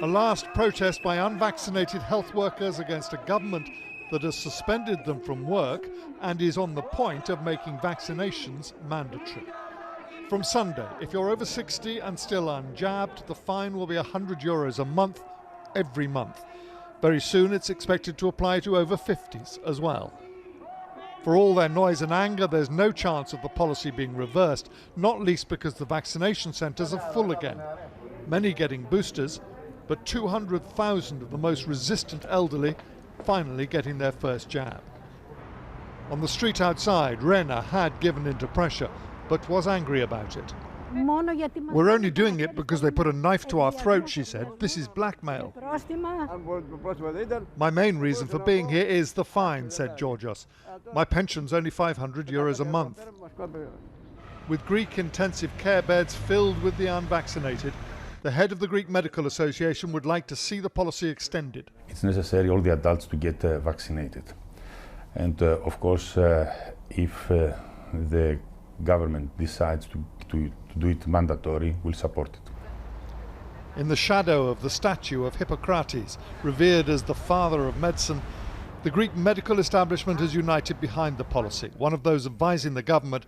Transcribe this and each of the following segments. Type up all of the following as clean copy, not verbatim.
A last protest by unvaccinated health workers against a government that has suspended them from work and is on the point of making vaccinations mandatory. From Sunday, if you're over 60 and still unjabbed, the fine will be €100 a month, every month. Very soon it's expected to apply to over 50s as well. For all their noise and anger, there's no chance of the policy being reversed, not least because the vaccination centres are full again. Many getting boosters, but 200,000 of the most resistant elderly finally getting their first jab. On the street outside, Rena had given into pressure, but was angry about it. We're only doing it because they put a knife to our throat, she said. This is blackmail. My main reason for being here is the fine, said Georgios. My pension's only €500 a month. With Greek intensive care beds filled with the unvaccinated, the head of the Greek Medical Association would like to see the policy extended. It's necessary all the adults to get vaccinated. And of course, if the government decides to do it mandatory, we'll support it. In the shadow of the statue of Hippocrates, revered as the father of medicine, the Greek medical establishment has united behind the policy, one of those advising the government,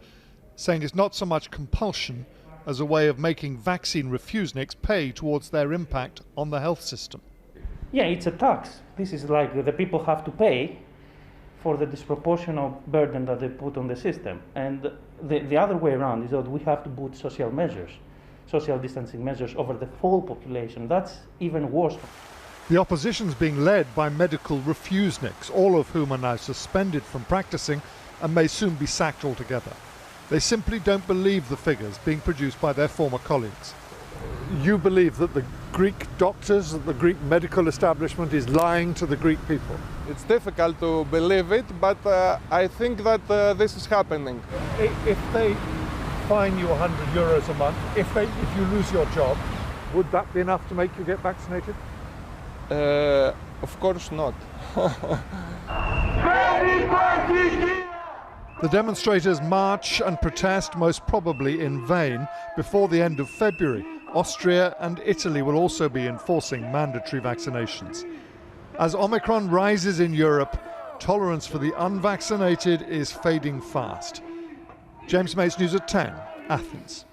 saying it's not so much compulsion as a way of making vaccine refuseniks pay towards their impact on the health system. Yeah, it's a tax. This is like the people have to pay for the disproportionate burden that they put on the system. And the other way around is that we have to put social measures, social distancing measures over the whole population. That's even worse. The opposition's being led by medical refuseniks, all of whom are now suspended from practicing and may soon be sacked altogether. They simply don't believe the figures being produced by their former colleagues. You believe that the Greek doctors, that the Greek medical establishment is lying to the Greek people? It's difficult to believe it, but I think that this is happening. If they fine you €100 a month, if you lose your job, would that be enough to make you get vaccinated? Of course not. The demonstrators march and protest, most probably in vain, before the end of February. Austria and Italy will also be enforcing mandatory vaccinations. As Omicron rises in Europe, tolerance for the unvaccinated is fading fast. James Mates, News at 10, Athens.